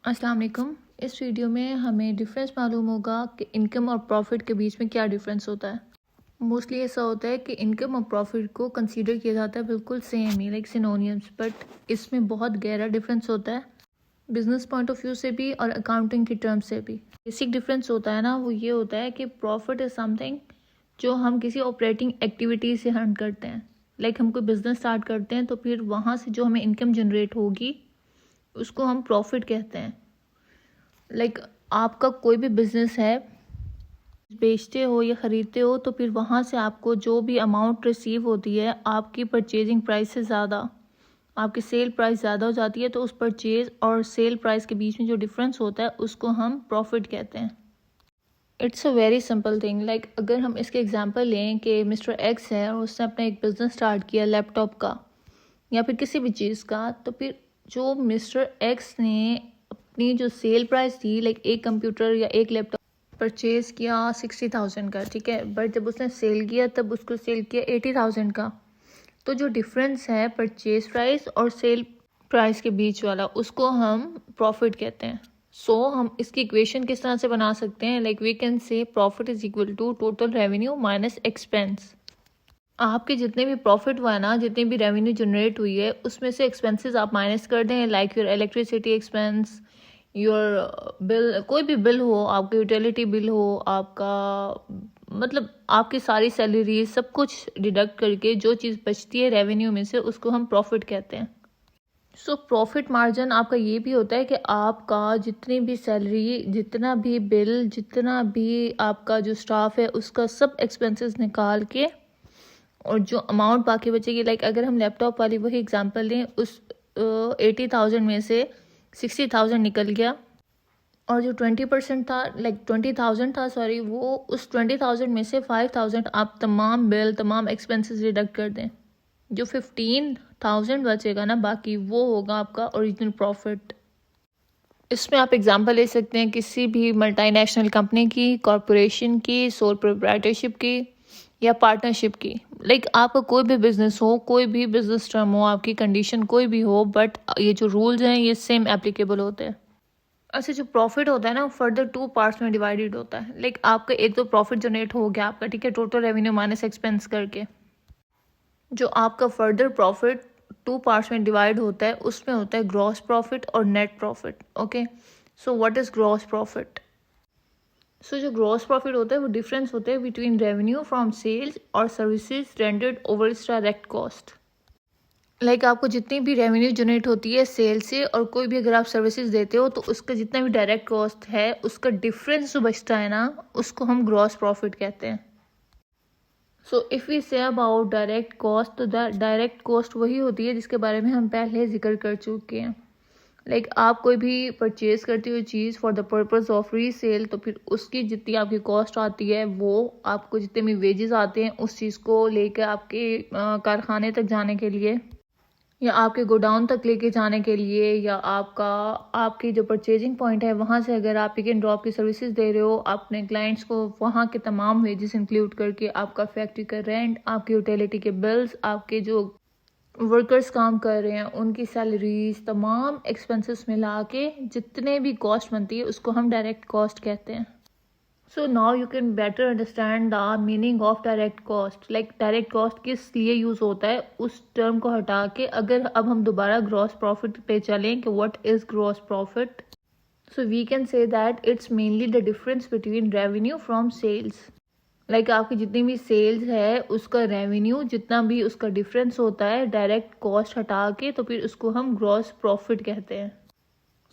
अस्सलाम वालेकुम। इस वीडियो में हमें डिफरेंस मालूम होगा कि इनकम और प्रॉफिट के बीच में क्या डिफरेंस होता है। मोस्टली ऐसा होता है कि इनकम और प्रॉफिट को कंसीडर किया जाता है बिल्कुल same he, like synonyms, but इसमें बहुत गहरा डिफरेंस होता है बिजनेस पॉइंट ऑफ व्यू से भी और अकाउंटिंग की टर्म्स से भी। बेसिक डिफरेंस होता है ना, वो ये होता है कि प्रॉफिट इज़ समथिंग जो हम किसी ऑपरेटिंग एक्टिविटी से अर्न करते हैं। लाइक हम कोई बिजनेस स्टार्ट करते हैं तो फिर वहाँ से जो हमें इनकम जनरेट होगी उसको हम प्रॉफिट कहते हैं। लाइक आपका कोई भी बिजनेस है, बेचते हो या ख़रीदते हो, तो फिर वहाँ से आपको जो भी अमाउंट रिसीव होती है आपकी परचेजिंग प्राइस से ज़्यादा, आपकी सेल प्राइस ज़्यादा हो जाती है, तो उस परचेज और सेल प्राइस के बीच में जो डिफरेंस होता है उसको हम प्रॉफिट कहते हैं। It's a very simple thing. Like अगर हम इसके एग्जांपल लें कि मिस्टर एक्स है और उसने अपना एक बिज़नेस स्टार्ट किया लैपटॉप का या फिर किसी भी चीज़ का, तो फिर जो मिस्टर एक्स ने अपनी जो सेल प्राइस थी, लाइक एक कंप्यूटर या एक लैपटॉप परचेज़ किया 60,000 का, ठीक है, बट जब उसने सेल किया तब उसको सेल किया 80,000 का। तो जो डिफरेंस है परचेज प्राइस और सेल प्राइस के बीच वाला, उसको हम प्रॉफिट कहते हैं। सो हम इसकी इक्वेशन किस तरह से बना सकते हैं, like we can say profit is equal to total revenue minus expense. आपके जितने भी प्रॉफिट हुआ है ना, जितनी भी रेवेन्यू जनरेट हुई है, उसमें से एक्सपेंसेस आप माइनस कर दें, like your electricity expense, your bill, कोई भी बिल हो, आपका यूटिलिटी बिल हो, आपका मतलब आपकी सारी सैलरी, सब कुछ डिडक्ट करके जो चीज़ बचती है रेवेन्यू में से, उसको हम प्रॉफिट कहते हैं। सो प्रॉफिट मार्जिन आपका ये भी होता है कि आपका जितनी भी सैलरी, जितना भी बिल, जितना भी आपका जो स्टाफ है, उसका सब एक्सपेंसेस निकाल के और जो अमाउंट बाकी बचेगी, लाइक अगर हम लैपटॉप वाली वही एग्जांपल लें, उस 80,000 में से 60,000 निकल गया और जो 20% था, लाइक 20,000 था, सॉरी, वो उस 20,000 में से 5,000 आप तमाम बिल, तमाम एक्सपेंसेस डिडक्ट कर दें, जो 15,000 बचेगा ना बाकी, वो होगा आपका ओरिजिनल प्रॉफिट। इसमें आप एग्जांपल ले सकते हैं किसी भी मल्टीनेशनल कंपनी की, कॉरपोरेशन की, सोल प्रोप्राइटरशिप की या पार्टनरशिप की। लाइक आपका कोई भी बिजनेस हो, कोई भी बिजनेस टर्म हो, आपकी कंडीशन कोई भी हो, बट ये जो रूल्स हैं ये सेम एप्लीकेबल होते हैं। अच्छा, जो प्रॉफिट होता है ना, फर्दर 2 पार्ट्स में डिवाइडेड होता है। लाइक आपका एक तो प्रॉफिट जनरेट हो गया आपका, ठीक है, टोटल रेवेन्यू माइनस एक्सपेंस करके। जो आपका फर्दर प्रॉफिट 2 पार्ट्स में डिवाइड होता है, उसमें होता है ग्रॉस प्रॉफिट और net profit. Okay, so what is gross profit? So जो ग्रॉस प्रॉफिट होता है वो डिफरेंस होता है बिटवीन रेवेन्यू फ्रॉम सेल्स और services rendered over its direct cost. Like आपको जितनी भी रेवेन्यू जनरेट होती है सेल से, और कोई भी अगर आप सर्विसेज देते हो, तो उसका जितना भी डायरेक्ट कॉस्ट है, उसका डिफरेंस जो बचता है ना, उसको हम ग्रॉस प्रॉफिट कहते हैं। So if we say about direct cost, तो डायरेक्ट कॉस्ट वही होती है जिसके बारे में हम पहले जिक्र कर चुके हैं। लाइक आप कोई भी परचेज करते हो चीज़ for the purpose of resale, तो फिर उसकी जितनी आपकी कॉस्ट आती है, वो आपको जितने भी वेजेस आते हैं उस चीज़ को लेकर आपके कारखाने तक जाने के लिए, या आपके गोडाउन तक लेके जाने के लिए, या आपकी जो परचेजिंग पॉइंट है वहाँ से अगर आप पिक एंड ड्रॉप की सर्विसेज दे रहे हो अपने क्लाइंट्स को, वहाँ के तमाम वेजेस इंक्लूड करके आपका फैक्ट्री का रेंट, आपकी यूटिलिटी के बिल्स, आपके जो वर्कर्स काम कर रहे हैं उनकी सैलरीज, तमाम एक्सपेंसेस मिला के जितने भी कॉस्ट बनती है उसको हम डायरेक्ट कॉस्ट कहते हैं। So now you can better understand the meaning of direct cost. Like direct cost किस लिए यूज़ होता है, उस टर्म को हटा के अगर अब हम दोबारा ग्रॉस प्रॉफिट पे चलें कि what is gross profit, so we can say that it's mainly the difference between revenue from sales. Like आपकी जितनी भी सेल्स है उसका रेवेन्यू जितना भी उसका डिफरेंस होता है डायरेक्ट कॉस्ट हटा के, तो फिर उसको हम ग्रॉस प्रॉफिट कहते हैं।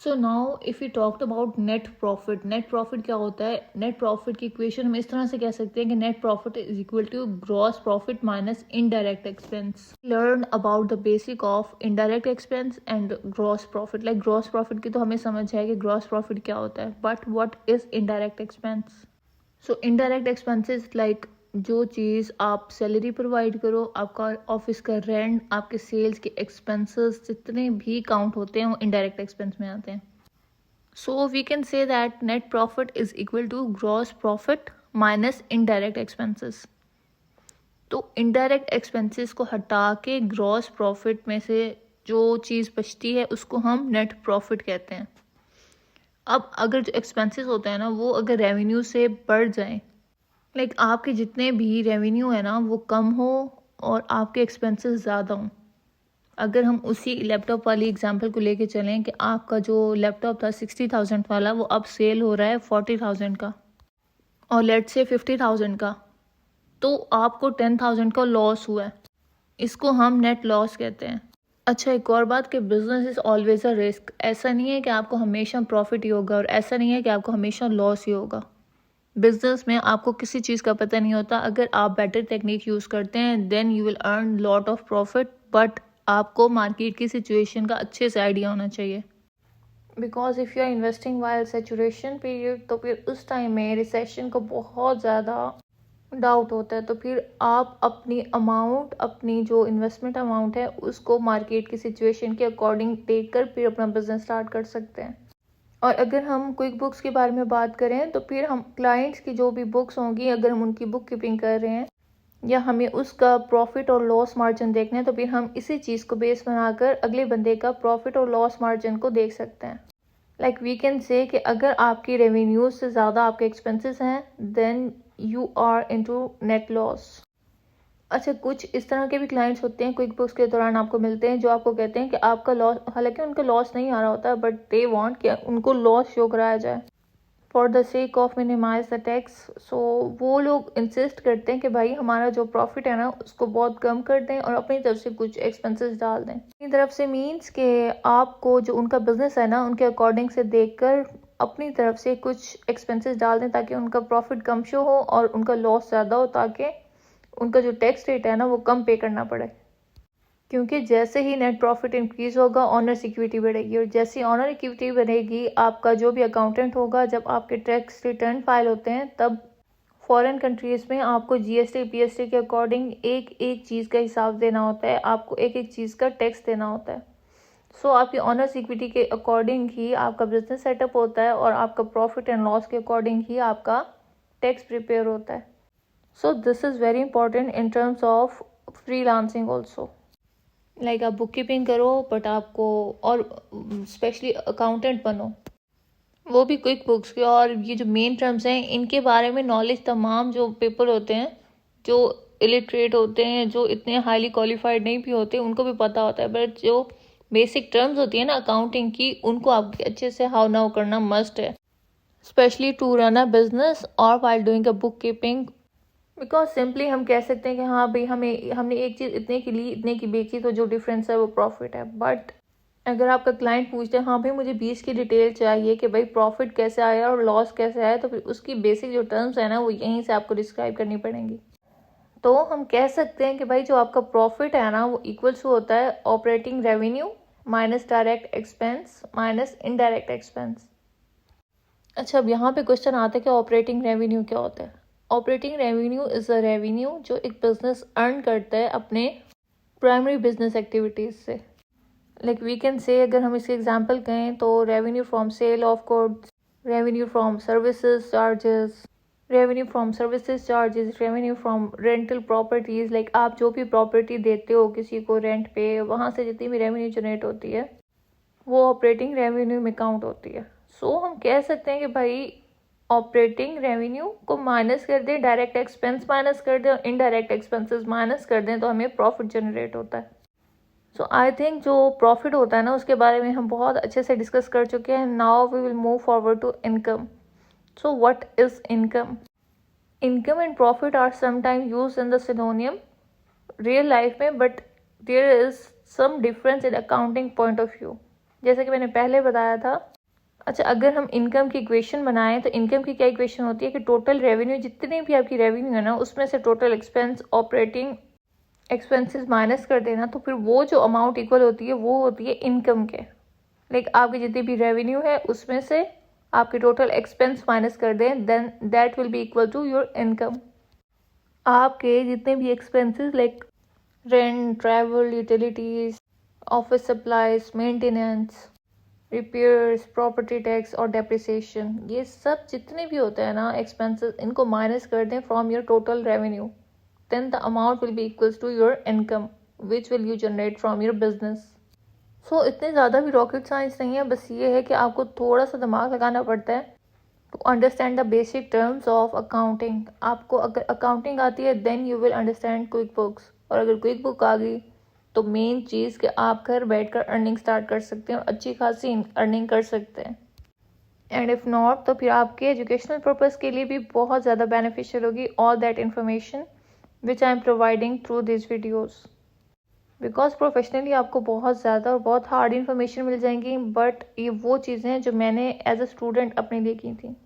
So now if you talked about net profit, net profit क्या होता है? नेट प्रॉफिट की इक्वेशन हम इस तरह से कह सकते हैं कि net profit is equal to gross profit minus indirect expense. Learn about the basic of indirect expense and gross profit. Like gross profit की तो हमें समझ है कि ग्रॉस प्रॉफिट क्या होता है, but what is indirect expense? So indirect expenses like जो चीज़ आप सैलरी प्रोवाइड करो, आपका ऑफिस का रेंट, आपके सेल्स के एक्सपेंसेस जितने भी काउंट होते हैं वो इनडायरेक्ट एक्सपेंस में आते हैं। So we can say that net profit is equal to gross profit minus indirect expenses. तो इनडायरेक्ट एक्सपेंसेस को हटा के ग्रॉस प्रॉफिट में से जो चीज़ बचती है उसको हम नेट प्रॉफिट कहते हैं। अब अगर जो एक्सपेंसेस होते हैं ना वो अगर रेवेन्यू से बढ़ जाएं, लाइक आपके जितने भी रेवेन्यू है ना वो कम हो और आपके एक्सपेंसेस ज़्यादा हों। अगर हम उसी लैपटॉप वाली एग्जांपल को लेके चलें कि आपका जो लैपटॉप था 60,000 वाला वो अब सेल हो रहा है 40,000 का और लेट से 50,000 का, तो आपको 10,000 का लॉस हुआ है। इसको हम नेट लॉस कहते हैं। अच्छा, एक और बात कि business is always a risk. ऐसा नहीं है कि आपको हमेशा प्रॉफिट ही होगा और ऐसा नहीं है कि आपको हमेशा लॉस ही होगा। बिजनेस में आपको किसी चीज़ का पता नहीं होता। अगर आप बेटर टेक्निक यूज़ करते हैं then you will earn lot of profit, but आपको मार्केट की सिचुएशन का अच्छे से आइडिया होना चाहिए। Because if you are investing while saturation period, तो फिर उस टाइम में रिसेशन को बहुत ज़्यादा डाउट होता है, तो फिर आप अपनी अमाउंट, अपनी जो इन्वेस्टमेंट अमाउंट है उसको मार्केट की सिचुएशन के अकॉर्डिंग देख कर फिर अपना बिजनेस स्टार्ट कर सकते हैं। और अगर हम क्विक बुक्स के बारे में बात करें तो फिर हम क्लाइंट्स की जो भी बुक्स होंगी, अगर हम उनकी बुक कीपिंग कर रहे हैं या हमें उसका प्रॉफिट और लॉस मार्जिन देखना है, तो फिर हम इसी चीज़ को बेस बनाकर अगले बंदे का प्रॉफिट और लॉस मार्जिन को देख सकते हैं। लाइक वी कैन से कि अगर आपकी रेवेन्यू से ज़्यादा आपके एक्सपेंसेस हैं then you are into net loss. अच्छा, कुछ इस तरह के भी क्लाइंट्स होते हैं क्विक बुक्स के दौरान आपको मिलते हैं जो आपको कहते हैं कि आपका लॉस, हालांकि उनका लॉस नहीं आ रहा होता, बट दे वांट कि उनको लॉस शो कराया जाए for the sake of minimize the tax. So वो लोग इंसिस्ट करते हैं कि भाई हमारा जो प्रॉफिट है ना उसको बहुत कम कर दें और अपनी तरफ से कुछ एक्सपेंसेस डाल दें। अपनी तरफ से मीन्स कि आपको जो उनका बिजनेस है ना उनके अकॉर्डिंग से देखकर अपनी तरफ से कुछ एक्सपेंसेस डाल दें ताकि उनका प्रॉफिट कम शो हो और उनका लॉस ज़्यादा हो, ताकि उनका जो टैक्स रेट है ना वो कम पे करना पड़े। क्योंकि जैसे ही नेट प्रॉफिट इंक्रीज होगा ऑनर्स इक्विटी बढ़ेगी, और जैसे ऑनर इक्विटी बढ़ेगी आपका जो भी अकाउंटेंट होगा, जब आपके टैक्स रिटर्न फाइल होते हैं तब फॉरेन कंट्रीज़ में आपको जीएसटी पीएसटी के अकॉर्डिंग एक एक चीज़ का हिसाब देना होता है, आपको एक एक चीज़ का टैक्स देना होता है। सो आपकी ऑनर्स इक्विटी के अकॉर्डिंग ही आपका बिजनेस सेटअप होता है और आपका प्रॉफिट एंड लॉस के अकॉर्डिंग ही आपका टैक्स प्रिपेयर होता है। So this is very important in terms of freelancing also. Like आप बुक कीपिंग करो बट आपको, और स्पेशली अकाउंटेंट बनो वो भी क्विक बुक्स के, और ये जो मेन टर्म्स हैं इनके बारे में नॉलेज तमाम जो पीपल होते हैं जो इलिटरेट होते हैं, जो इतने हाईली क्वालिफाइड नहीं भी होते, उनको भी पता होता है, बट जो बेसिक टर्म्स होती है ना अकाउंटिंग की उनको आपके अच्छे से हाउ नाउ करना मस्ट है, especially to run a business और while doing a bookkeeping. Because simply हम कह सकते हैं कि हाँ भाई हमने एक चीज़ इतने की ली, इतने की बेची, तो जो डिफरेंस है वो प्रॉफिट है। बट अगर आपका क्लाइंट पूछते हैं हाँ भाई मुझे 20 की डिटेल चाहिए कि भाई प्रॉफिट कैसे आया और लॉस कैसे आया, तो फिर उसकी बेसिक जो टर्म्स है ना वो यहीं से आपको डिस्क्राइब करनी पड़ेंगी। तो हम कह सकते हैं कि भाई जो आपका प्रॉफिट है ना वो इक्वल्स होता है operating revenue minus direct expense minus indirect expense. अच्छा, अब यहाँ पे क्वेश्चन आता है कि ऑपरेटिंग रेवेन्यू क्या होता है। Operating revenue is a revenue जो एक बिजनेस अर्न करता है अपने प्राइमरी बिजनेस एक्टिविटीज़ से। लाइक वी कैन से, अगर हम इसके एग्जांपल कहें तो revenue from sale of goods, revenue from services charges, revenue from services charges, revenue from rental properties. लाइक आप जो भी प्रॉपर्टी देते हो किसी को रेंट पे, वहाँ से जितनी भी रेवेन्यू जनरेट होती है वो ऑपरेटिंग रेवेन्यू में काउंट होती है। सो हम कह सकते हैं कि भाई ऑपरेटिंग रेवेन्यू को माइनस कर दें, डायरेक्ट एक्सपेंस माइनस कर दें और इनडायरेक्ट एक्सपेंसेस माइनस कर दें तो हमें प्रॉफिट जनरेट होता है। सो आई थिंक जो प्रॉफिट होता है ना उसके बारे में हम बहुत अच्छे से डिस्कस कर चुके हैं। Now we will move forward to income. So what is income? Income and profit are sometime use in the synonym real life में, but there is some difference in accounting point of view, जैसे कि मैंने पहले बताया था। अच्छा, अगर हम इनकम की इक्वेशन बनाएं तो इनकम की क्या इक्वेशन होती है कि टोटल रेवेन्यू, जितनी भी आपकी रेवेन्यू है ना उसमें से total expense operating expenses minus कर देना, तो फिर वो जो अमाउंट इक्वल होती है वो होती है इनकम के। लाइक आपकी जितनी भी रेवेन्यू है उसमें से आपके टोटल एक्सपेंस माइनस कर दें, then that will be equal to your income. आपके जितने भी expenses like rent, travel, utilities, office supplies, maintenance, repairs, property tax और डेप्रिसिएशन, ये सब जितने भी होते हैं ना एक्सपेंसेस, इनको माइनस कर दें from your total revenue, then the amount will be equals to your income which will you generate from your business. So इतने ज़्यादा भी रॉकेट साइंस नहीं है, बस ये है कि आपको थोड़ा सा दिमाग लगाना पड़ता है to understand the basic terms of accounting. आपको अगर अकाउंटिंग आती है then you will understand QuickBooks, और अगर क्विक बुक आ गई तो मेन चीज़ कि आप घर बैठकर अर्निंग स्टार्ट कर सकते हैं और अच्छी खासी अर्निंग कर सकते हैं। एंड इफ़ नॉट तो फिर आपके एजुकेशनल पर्पज़ के लिए भी बहुत ज़्यादा बेनिफिशियल होगी all that information which I am providing through this videos. Because professionally आपको बहुत ज़्यादा और बहुत हार्ड इन्फॉर्मेशन मिल जाएंगी, बट ये वो चीज़ें हैं जो मैंने एज अ स्टूडेंट अपने लिए की थी।